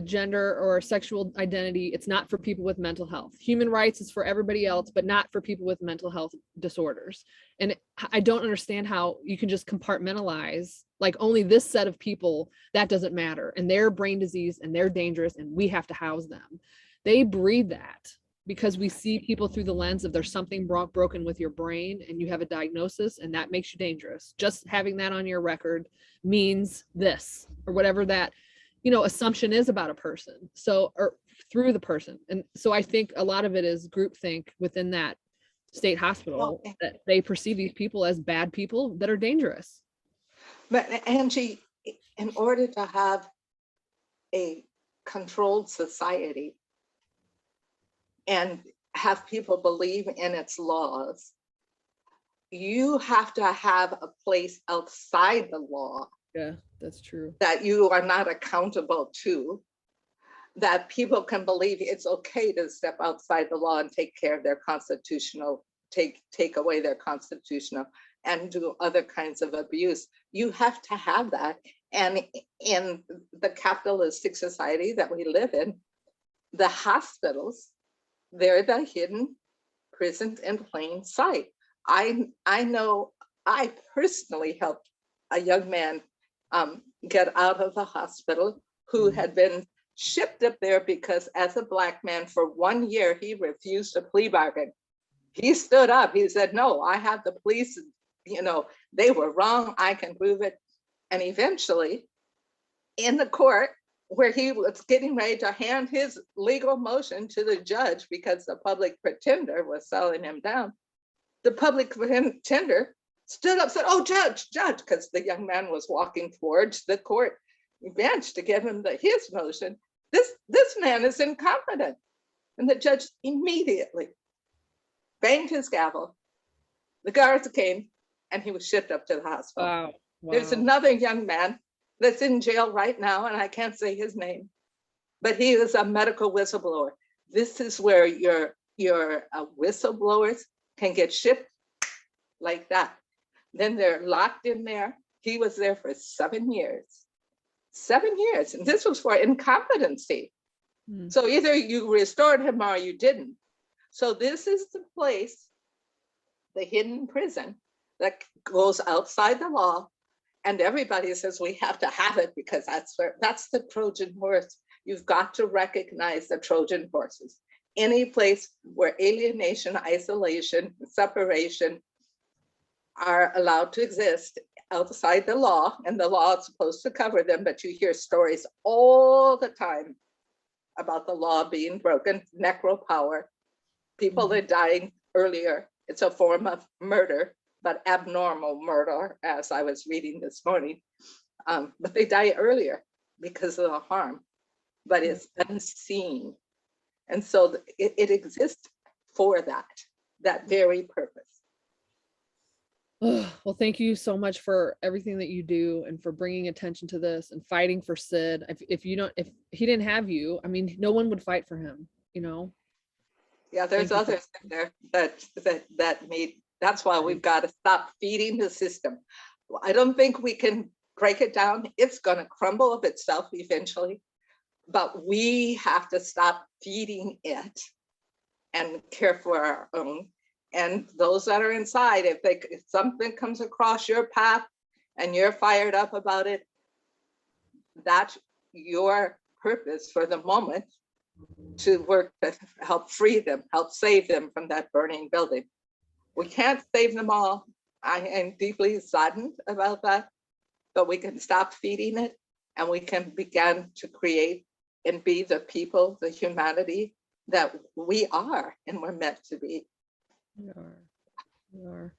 gender or sexual identity. It's not for people with mental health. Human rights is for everybody else, but not for people with mental health disorders. And I don't understand how you can just compartmentalize like only this set of people, that doesn't matter. And they're brain disease and they're dangerous and we have to house them. They breed that because we see people through the lens of there's something broken with your brain and you have a diagnosis and that makes you dangerous. Just having that on your record means this or whatever that assumption is about a person. So, or through the person. And so I think a lot of it is groupthink within that state hospital that they perceive these people as bad people that are dangerous. But Angie, in order to have a controlled society and have people believe in its laws, you have to have a place outside the law. Yeah, that's true. That you are not accountable to, that people can believe it's okay to step outside the law and take care of their constitutional, take away their constitutional and do other kinds of abuse. You have to have that. And in the capitalistic society that we live in, the hospitals, they're the hidden prisons in plain sight. I know I personally helped a young man get out of the hospital who had been shipped up there because as a Black man for 1 year, he refused a plea bargain. He stood up, he said, no, I have the police, they were wrong, I can prove it. And eventually in the court where he was getting ready to hand his legal motion to the judge because the public pretender was selling him down, the public pretender stood up, said, oh, judge, because the young man was walking towards the court bench to give him his motion. This man is incompetent. And the judge immediately banged his gavel. The guards came and he was shipped up to the hospital. Wow. There's another young man that's in jail right now, and I can't say his name, but he is a medical whistleblower. This is where your whistleblowers can get shipped like that. Then they're locked in there. He was there for 7 years. 7 years. And this was for incompetency. So either you restored him or you didn't. So this is the place, the hidden prison that goes outside the law. And everybody says we have to have it because that's the Trojan horse. You've got to recognize the Trojan horses. Any place where alienation, isolation, separation are allowed to exist outside the law, and the law is supposed to cover them, but you hear stories all the time about the law being broken, necropower, people are dying earlier. It's a form of murder, but abnormal murder, as I was reading this morning. But they die earlier because of the harm, but it's unseen. And so it exists for that very purpose. Well, thank you so much for everything that you do and for bringing attention to this and fighting for Sid. If he didn't have you, I mean, no one would fight for him, Yeah, there's others in there that made, that's why we've got to stop feeding the system. I don't think we can break it down. It's going to crumble of itself eventually, but we have to stop feeding it and care for our own. And those that are inside, if something comes across your path and you're fired up about it, that's your purpose for the moment, to work to help free them, help save them from that burning building. We can't save them all. I am deeply saddened about that, but we can stop feeding it and we can begin to create and be the people, the humanity that we are and we're meant to be. We are. We are.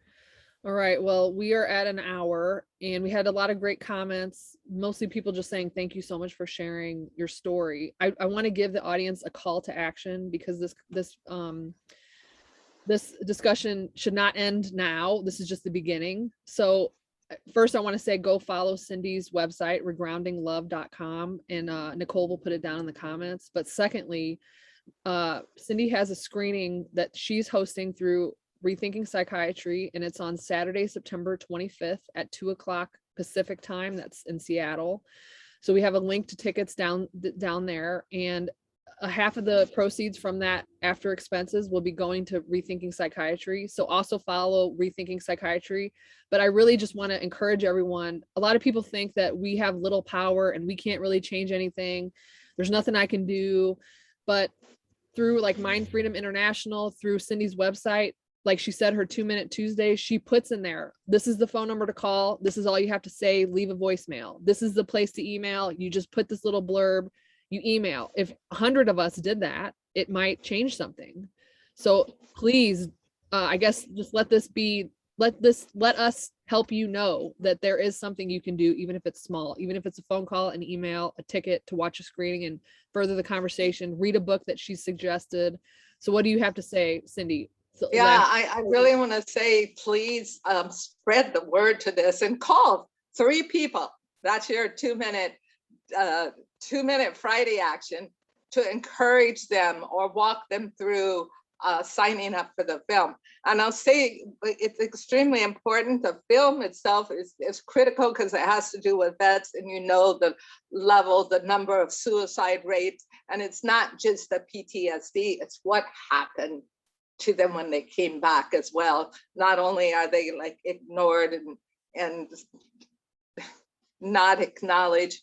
All right. Well, we are at an hour and we had a lot of great comments, mostly people just saying, thank you so much for sharing your story. I want to give the audience a call to action because this discussion should not end now. This is just the beginning. So first I want to say, go follow Cindy's website, regroundinglove.com, and Nicole will put it down in the comments. But secondly, Cindi has a screening that she's hosting through Rethinking Psychiatry, and it's on Saturday, September 25th at 2:00 Pacific time. That's in Seattle. So we have a link to tickets down there, and a half of the proceeds from that after expenses will be going to Rethinking Psychiatry. So also follow Rethinking Psychiatry. But I really just want to encourage everyone. A lot of people think that we have little power and we can't really change anything. There's nothing I can do. But through like Mind Freedom International, through Cindy's website, like she said, her 2-Minute Tuesday, she puts in there, this is the phone number to call. This is all you have to say, leave a voicemail. This is the place to email. You just put this little blurb, you email. If 100 of us did that, it might change something. So please, I guess just let us help you know that there is something you can do, even if it's small, even if it's a phone call, an email, a ticket to watch a screening and further the conversation, read a book that she suggested. So what do you have to say, Cindi? So yeah, I really want to say, please spread the word to this and call 3 people. That's your 2-minute Friday action to encourage them or walk them through signing up for the film. And I'll say it's extremely important. The film itself is critical because it has to do with vets, and the level, the number of suicide rates. And it's not just the PTSD, it's what happened to them when they came back as well. Not only are they like ignored and not acknowledged,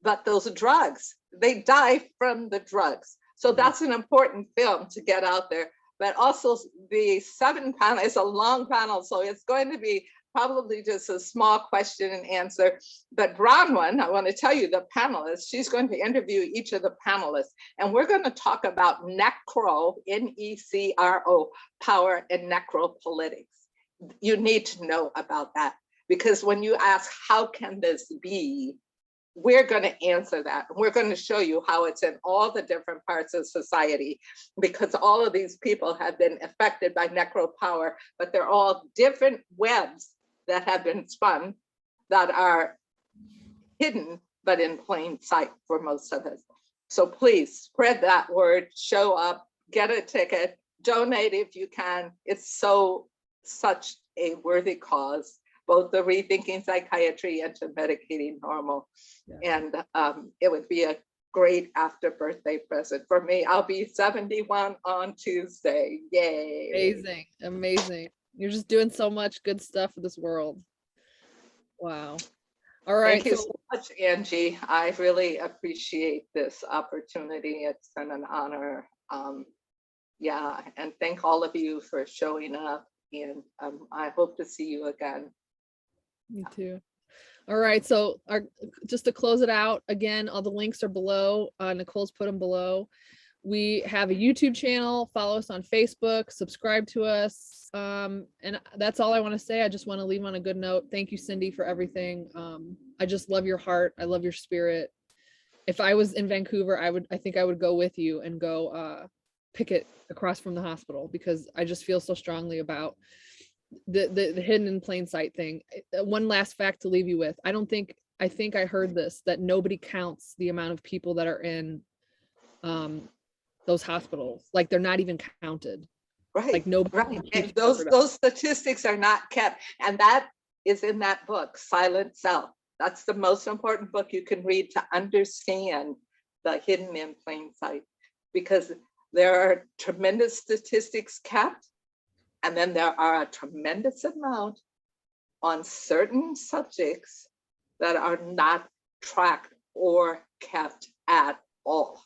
but those drugs, they die from the drugs. So that's an important film to get out there. But also the 7 panel is a long panel, so it's going to be probably just a small question and answer. But Bronwyn, I want to tell you, the panelist, she's going to interview each of the panelists, and we're going to talk about necro, Necro, power and necropolitics. You need to know about that, because when you ask, how can this be? We're going to answer that. We're going to show you how it's in all the different parts of society, because all of these people have been affected by necro power, but they're all different webs that have been spun that are hidden, but in plain sight for most of us. So please spread that word, show up, get a ticket, donate if you can. It's such a worthy cause, both the Rethinking Psychiatry and to Medicating Normal. Yeah. And it would be a great after birthday present for me. I'll be 71 on Tuesday. Yay. Amazing. Amazing. You're just doing so much good stuff for this world. Wow. All right. Thank you so much, Angie. I really appreciate this opportunity. It's been an honor. Yeah, and thank all of you for showing up. And I hope to see you again. Me too. All right. So just to close it out, again, all the links are below. Nicole's put them below. We have a YouTube channel. Follow us on Facebook. Subscribe to us. And that's all I want to say. I just want to leave on a good note. Thank you, Cindi, for everything. I just love your heart. I love your spirit. If I was in Vancouver, I think I would go with you and go picket across from the hospital, because I just feel so strongly about the hidden in plain sight thing. One last fact to leave you with. I think I heard this, that nobody counts the amount of people that are in those hospitals. Like they're not even counted. Right. Like nobody. Right. Those statistics are not kept. And that is in that book, Silent Self. That's the most important book you can read to understand the hidden in plain sight, because there are tremendous statistics kept. And then there are a tremendous amount on certain subjects that are not tracked or kept at all.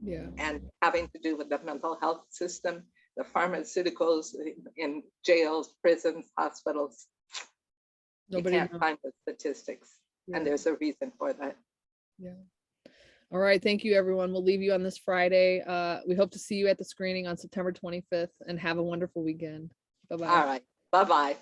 Yeah. And having to do with the mental health system, the pharmaceuticals in jails, prisons, hospitals. Nobody can't find the statistics. Yeah. And there's a reason for that. Yeah. All right. Thank you, everyone. We'll leave you on this Friday. We hope to see you at the screening on September 25th, and have a wonderful weekend. Bye-bye. All right. Bye-bye.